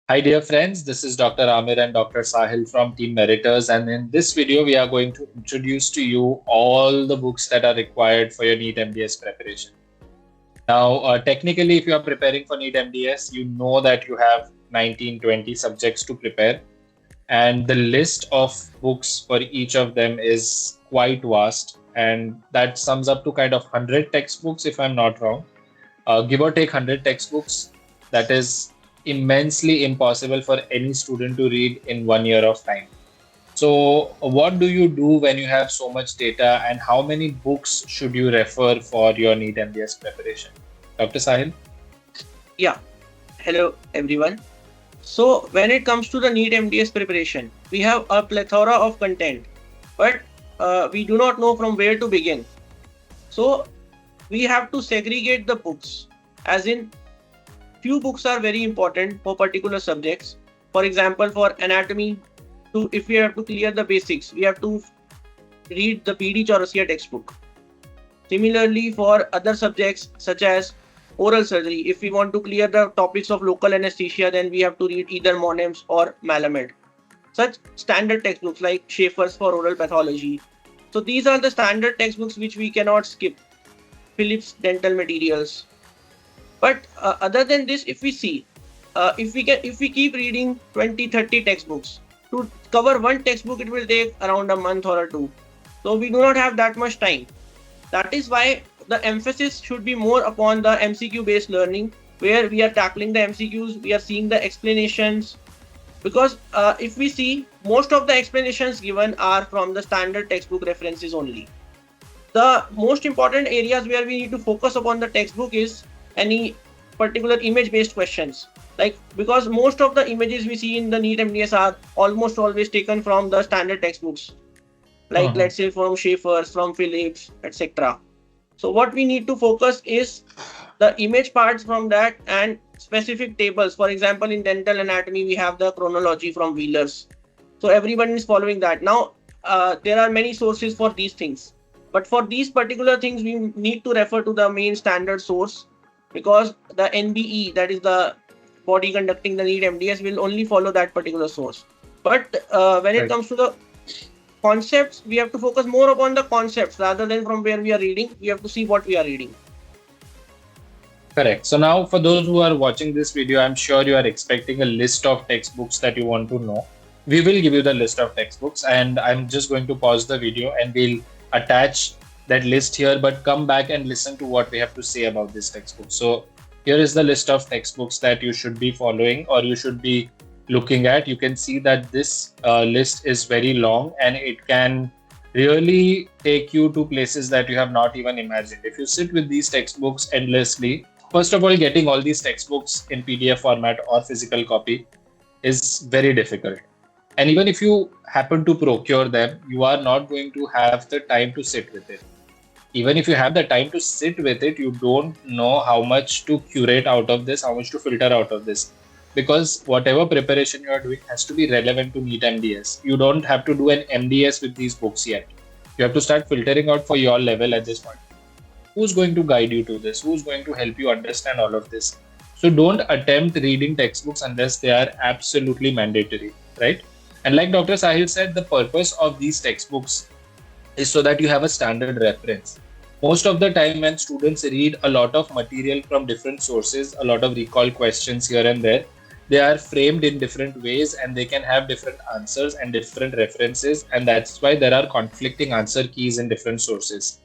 Hi dear friends, this is Dr. Amir and Dr. Sahil from Team Meriters, and in this video we are going to introduce to you all the books that are required for your NEET MDS preparation. Now, technically if you are preparing for NEET MDS, you know that you have 19-20 subjects to prepare, and the list of books for each of them is quite vast, and that sums up to kind of 100 textbooks if I'm not wrong. Give or take 100 textbooks. That is immensely impossible for any student to read in 1 year of time. So, what do you do when you have so much data, and how many books should you refer for your NEET MDS preparation? Dr. Sahil? Yeah, hello everyone. So when it comes to the NEET MDS preparation, we have a plethora of content, but we do not know from where to begin. So we have to segregate the books, as in few books are very important for particular subjects. For example, for anatomy, if we have to clear the basics, we have to read the PD Chaurasia textbook. Similarly, for other subjects such as oral surgery, if we want to clear the topics of local anesthesia, then we have to read either Monems or Malamed. Such standard textbooks like Schaefer's for oral pathology. So these are the standard textbooks which we cannot skip. Phillips dental materials. But other than this, if we see, if we keep reading 20-30 textbooks, to cover one textbook, it will take around a month or two. So we do not have that much time. That is why the emphasis should be more upon the MCQ-based learning, where we are tackling the MCQs, we are seeing the explanations. Because if we see, most of the explanations given are from the standard textbook references only. The most important areas where we need to focus upon the textbook is any particular image-based questions. Like, because most of the images we see in the NEET MDS are almost always taken from the standard textbooks. Like, let's say from Schaefer's, from Phillips, etc. So what we need to focus is the image parts from that and specific tables. For example, in dental anatomy, we have the chronology from Wheeler's. So everyone is following that. Now, there are many sources for these things. But for these particular things, we need to refer to the main standard source, because the NBE, that is the body conducting the NEET MDS, will only follow that particular source. But when it comes to the concepts, we have to focus more upon the concepts rather than from where we are reading. We have to see what we are reading. Correct. So now for those who are watching this video, I'm sure you are expecting a list of textbooks that you want to know. We will give you the list of textbooks, and I'm just going to pause the video and we'll attach that list here, but come back and listen to what we have to say about this textbook. So here is the list of textbooks that you should be following or you should be looking at. You can see that this list is very long, and it can really take you to places that you have not even imagined. If you sit with these textbooks endlessly, first of all, getting all these textbooks in PDF format or physical copy is very difficult. And even if you happen to procure them, you are not going to have the time to sit with it. Even if you have the time to sit with it, you don't know how much to curate out of this, how much to filter out of this. Because whatever preparation you are doing has to be relevant to NEET MDS. You don't have to do an MDS with these books yet. You have to start filtering out for your level at this point. Who's going to guide you to this? Who's going to help you understand all of this? So don't attempt reading textbooks unless they are absolutely mandatory, right? And like Dr. Sahil said, the purpose of these textbooks is so that you have a standard reference. Most of the time when students read a lot of material from different sources, a lot of recall questions here and there, they are framed in different ways and they can have different answers and different references, and that's why there are conflicting answer keys in different sources.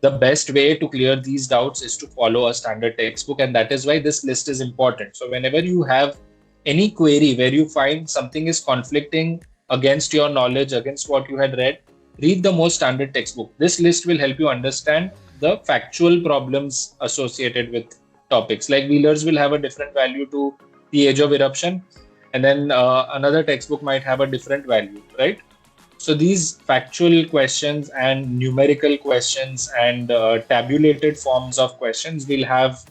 The best way to clear these doubts is to follow a standard textbook, and that is why this list is important. So whenever you have any query where you find something is conflicting against your knowledge, against what you had read, read the most standard textbook. This list will help you understand the factual problems associated with topics. Like Wheeler's will have a different value to the age of eruption, and then another textbook might have a different value, right? So these factual questions and numerical questions and tabulated forms of questions will have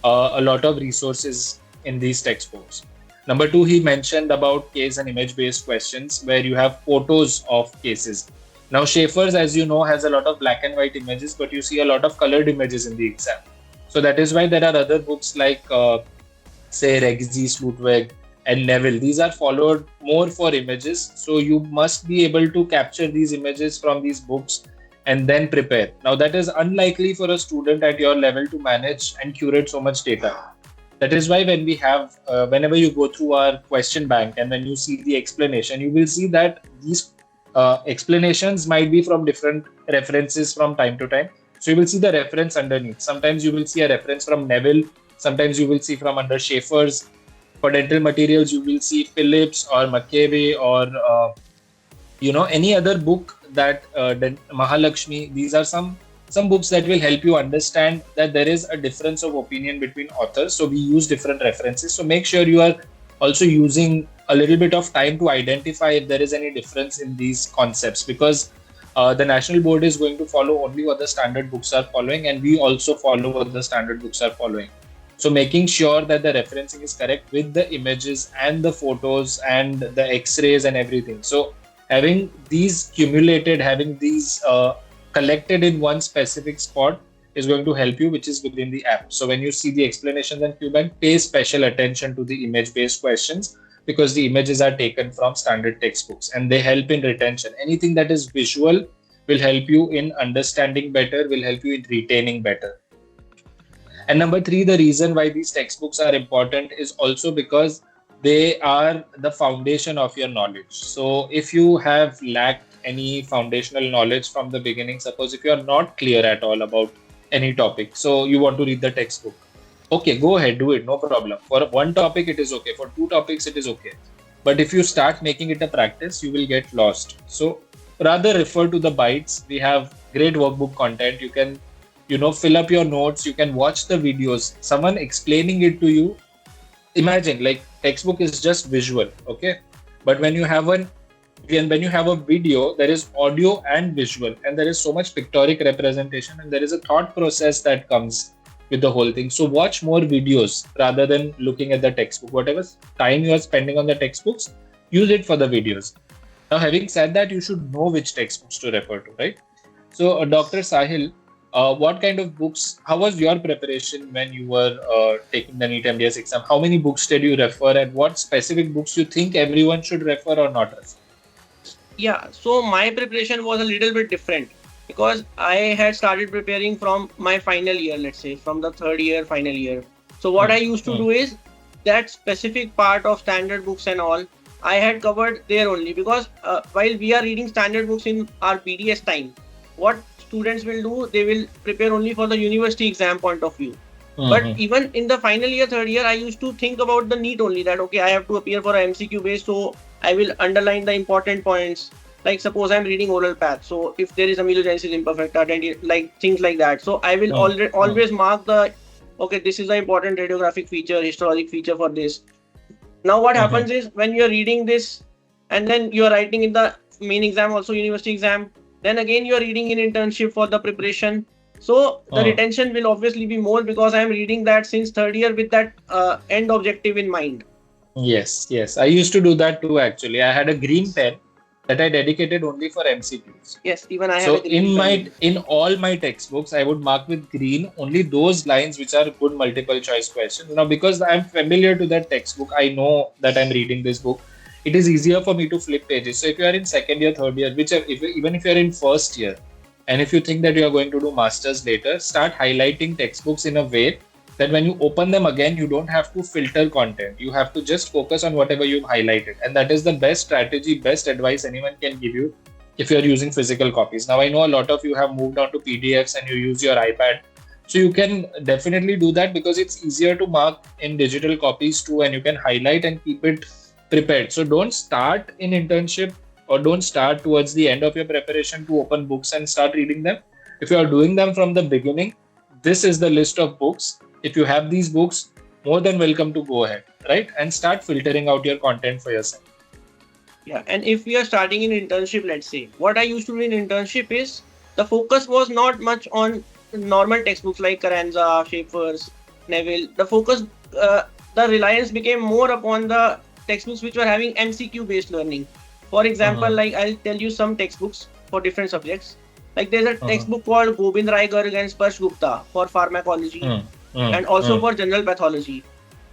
a lot of resources in these textbooks. Number two, he mentioned about case and image-based questions where you have photos of cases. Now, Schaefer's, as you know, has a lot of black and white images, but you see a lot of colored images in the exam. So that is why there are other books like, say, Regzi, Slutweg, and Neville. These are followed more for images. So you must be able to capture these images from these books and then prepare. Now, that is unlikely for a student at your level to manage and curate so much data. That is why when we have, whenever you go through our question bank and when you see the explanation, you will see that these explanations might be from different references from time to time. So you will see the reference underneath. Sometimes you will see a reference from Neville. Sometimes you will see from under Schaefer's. For dental materials, you will see Phillips or McCabe or any other book that Mahalakshmi. These are some books that will help you understand that there is a difference of opinion between authors. So we use different references. So make sure you are also using a little bit of time to identify if there is any difference in these concepts, because the national board is going to follow only what the standard books are following, and we also follow what the standard books are following. So making sure that the referencing is correct with the images and the photos and the x-rays and everything. So having these cumulated, having these collected in one specific spot is going to help you, which is within the app. So when you see the explanations and QBank, pay special attention to the image-based questions, because the images are taken from standard textbooks and they help in retention. Anything that is visual will help you in understanding better, will help you in retaining better. And number 3, the reason why these textbooks are important is also because they are the foundation of your knowledge. So if you have lacked any foundational knowledge from the beginning, suppose if you are not clear at all about any topic, so you want to read the textbook, okay, go ahead, do it, no problem. For one topic, it is okay. For 2 topics, it is okay. But if you start making it a practice, you will get lost. So rather refer to the bites. We have great workbook content. You can, fill up your notes. You can watch the videos. Someone explaining it to you. Imagine, like, textbook is just visual, okay? But when you have a video, there is audio and visual, and there is so much pictorial representation, and there is a thought process that comes with the whole thing. So watch more videos rather than looking at the textbook. Whatever time you are spending on the textbooks, use it for the videos. Now, having said that, you should know which textbooks to refer to, right? So, Dr. Sahil, what kind of books, how was your preparation when you were taking the NEET MDS exam? How many books did you refer, and what specific books you think everyone should refer or not refer? Yeah, so my preparation was a little bit different, because I had started preparing from my final year, let's say from the 3rd year, final year. So what I used to do is that specific part of standard books and all, I had covered there only, because while we are reading standard books in our BDS time, what students will do, they will prepare only for the university exam point of view. But even in the final year, 3rd year, I used to think about the NEET only, that okay, I have to appear for a MCQ-based, so I will underline the important points. Like suppose I'm reading oral path, so if there is amelogenesis imperfecta, like things like that, so I will always mark the, okay, this is the important radiographic feature, histologic feature for this. Now what happens is, when you're reading this and then you're writing in the main exam, also university exam, then again you're reading in internship for the preparation. So the retention will obviously be more, because I'm reading that since 3rd year with that end objective in mind. Yes. I used to do that too, actually. I had a green pen that I dedicated only for MCQs. Yes, even I have a green pen. In all my textbooks, I would mark with green only those lines which are good multiple choice questions. Now, because I'm familiar to that textbook, I know that I'm reading this book, it is easier for me to flip pages. So if you are in 2nd year, 3rd year, even if you're in 1st year, and if you think that you are going to do masters later, start highlighting textbooks in a way that when you open them again, you don't have to filter content. You have to just focus on whatever you've highlighted. And that is the best strategy, best advice anyone can give you if you're using physical copies. Now, I know a lot of you have moved on to PDFs and you use your iPad. So you can definitely do that, because it's easier to mark in digital copies too, and you can highlight and keep it prepared. So don't start in internship, or don't start towards the end of your preparation to open books and start reading them. If you are doing them from the beginning, this is the list of books. If you have these books, more than welcome to go ahead, right? And start filtering out your content for yourself. Yeah, and if we are starting in internship, let's say, what I used to do in internship is, the focus was not much on normal textbooks like Carranza, Schaefer's, Neville. The focus, the reliance became more upon the textbooks which were having MCQ-based learning. For example, like I'll tell you some textbooks for different subjects. Like there's a textbook called Gobind Rai Garg and Sparsh Gupta for pharmacology, and also for general pathology.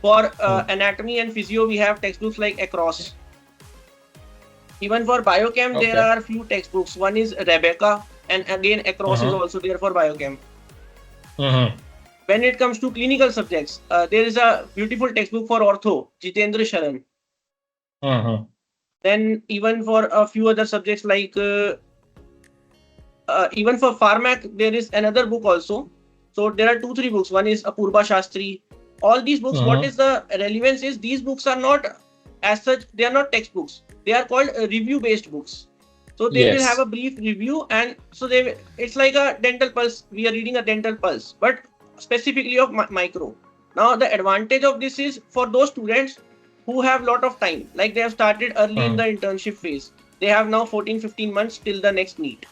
For anatomy and physio, we have textbooks like Across. Even for biochem, there Okay. are few textbooks. One is Rebecca, and again Across is also there for biochem. When it comes to clinical subjects, there is a beautiful textbook for ortho, Jitendra Sharan. Then even for a few other subjects like even for Pharmac, there is another book also. So there are 2-3 books. One is Apurva Shastri. All these books, what is the relevance is these books are not as such, they are not textbooks. They are called review-based books. So they will have a brief review, and so it's like a dental pulse. We are reading a dental pulse, but specifically of micro. Now the advantage of this is for those students who have lot of time, like they have started early in the internship phase. They have now 14-15 months till the next NEET.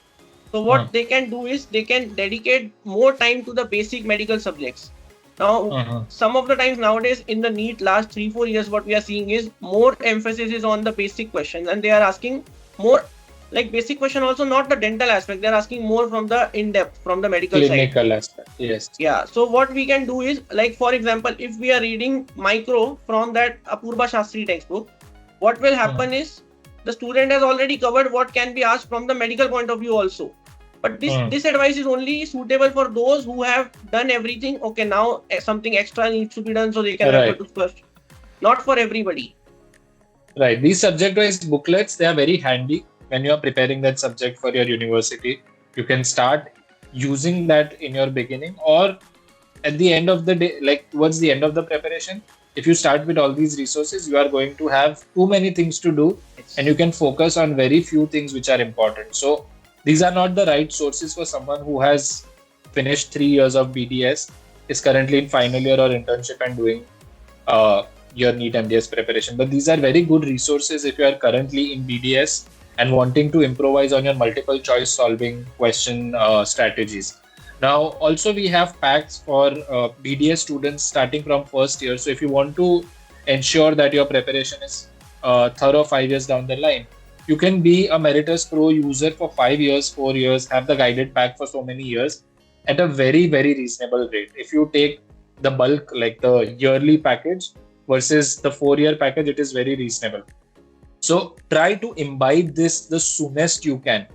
So what they can do is they can dedicate more time to the basic medical subjects. Now, some of the times nowadays in the NEET last 3-4 years, what we are seeing is more emphasis is on the basic questions, and they are asking more like basic question also, not the dental aspect. They are asking more from the in-depth, from the medical side. Clinical aspect, yes. Yeah. So what we can do is, like for example, if we are reading micro from that Apurva Shastri textbook, what will happen is the student has already covered what can be asked from the medical point of view also. But this advice is only suitable for those who have done everything. Okay, now something extra needs to be done, so they can refer to first. Not for everybody. Right. These subject-wise booklets, they are very handy when you are preparing that subject for your university. You can start using that in your beginning, or at the end of the day, like towards the end of the preparation, if you start with all these resources, you are going to have too many things to do, and you can focus on very few things which are important. So these are not the right sources for someone who has finished 3 years of BDS, is currently in final year or internship and doing your NEET MDS preparation. But these are very good resources if you are currently in BDS and wanting to improvise on your multiple choice solving question strategies. Now, also we have packs for BDS students starting from first year. So if you want to ensure that your preparation is thorough 5 years down the line, you can be a Meritus Pro user for 5 years, 4 years, have the guided pack for so many years at a very, very reasonable rate. If you take the bulk, like the yearly package versus the 4-year package, it is very reasonable. So try to imbibe this the soonest you can,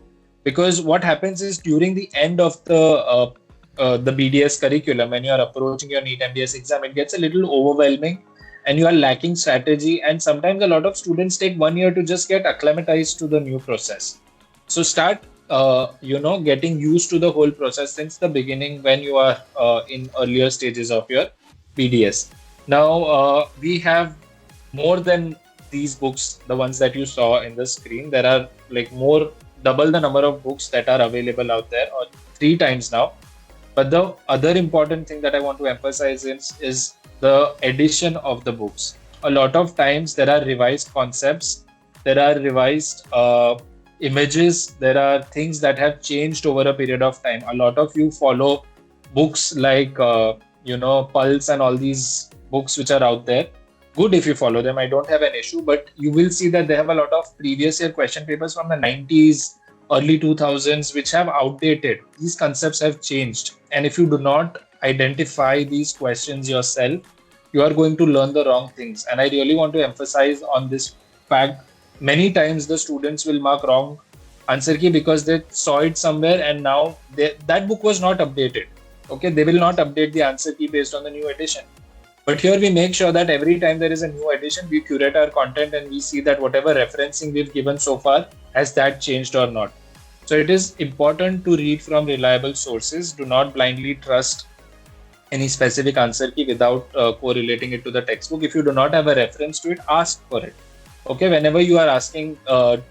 because what happens is during the end of the BDS curriculum, when you are approaching your NEET MDS exam, it gets a little overwhelming and you are lacking strategy. And sometimes a lot of students take 1 year to just get acclimatized to the new process. So start, getting used to the whole process since the beginning when you are in earlier stages of your BDS. Now, we have more than these books, the ones that you saw in the screen. There are like double the number of books that are available out there, or 3 times now. But the other important thing that I want to emphasize is the edition of the books. A lot of times there are revised concepts, there are revised images, there are things that have changed over a period of time. A lot of you follow books like Pulse and all these books which are out there. Good if you follow them, I don't have an issue, but you will see that they have a lot of previous year question papers from the 90s, early 2000s, which have outdated. These concepts have changed. And if you do not identify these questions yourself, you are going to learn the wrong things. And I really want to emphasize on this fact. Many times the students will mark wrong answer key because they saw it somewhere and now that book was not updated. Okay, they will not update the answer key based on the new edition. But here we make sure that every time there is a new edition, we curate our content and we see that whatever referencing we've given so far, has that changed or not. So it is important to read from reliable sources. Do not blindly trust any specific answer key without correlating it to the textbook. If you do not have a reference to it, ask for it. Okay, whenever you are asking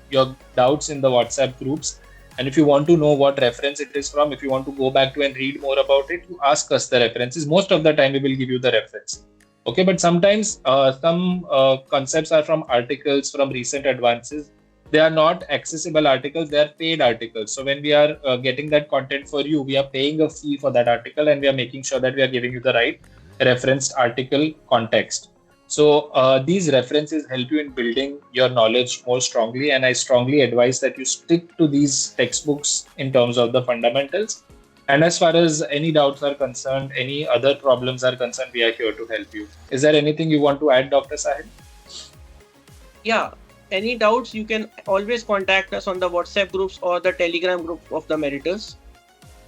your doubts in the WhatsApp groups, and if you want to know what reference it is from, if you want to go back to and read more about it, you ask us the references. Most of the time, we will give you the reference. Okay, but sometimes some concepts are from articles, from recent advances. They are not accessible articles, they are paid articles. So when we are getting that content for you, we are paying a fee for that article and we are making sure that we are giving you the right referenced article context. So these references help you in building your knowledge more strongly, and I strongly advise that you stick to these textbooks in terms of the fundamentals. And as far as any doubts are concerned, any other problems are concerned, we are here to help you. Is there anything you want to add, Dr. Sahil? Yeah, any doubts, you can always contact us on the WhatsApp groups or the Telegram group of the Meriters.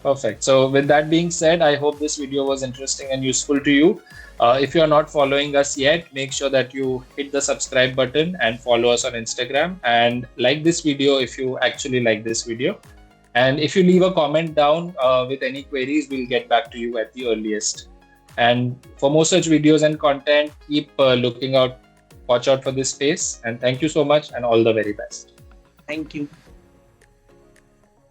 Perfect. So with that being said, I hope this video was interesting and useful to you. If you are not following us yet, make sure that you hit the subscribe button and follow us on Instagram, and like this video if you actually like this video. And if you leave a comment down with any queries, we'll get back to you at the earliest. And for more such videos and content, keep looking out, watch out for this space. And thank you so much and all the very best. Thank you.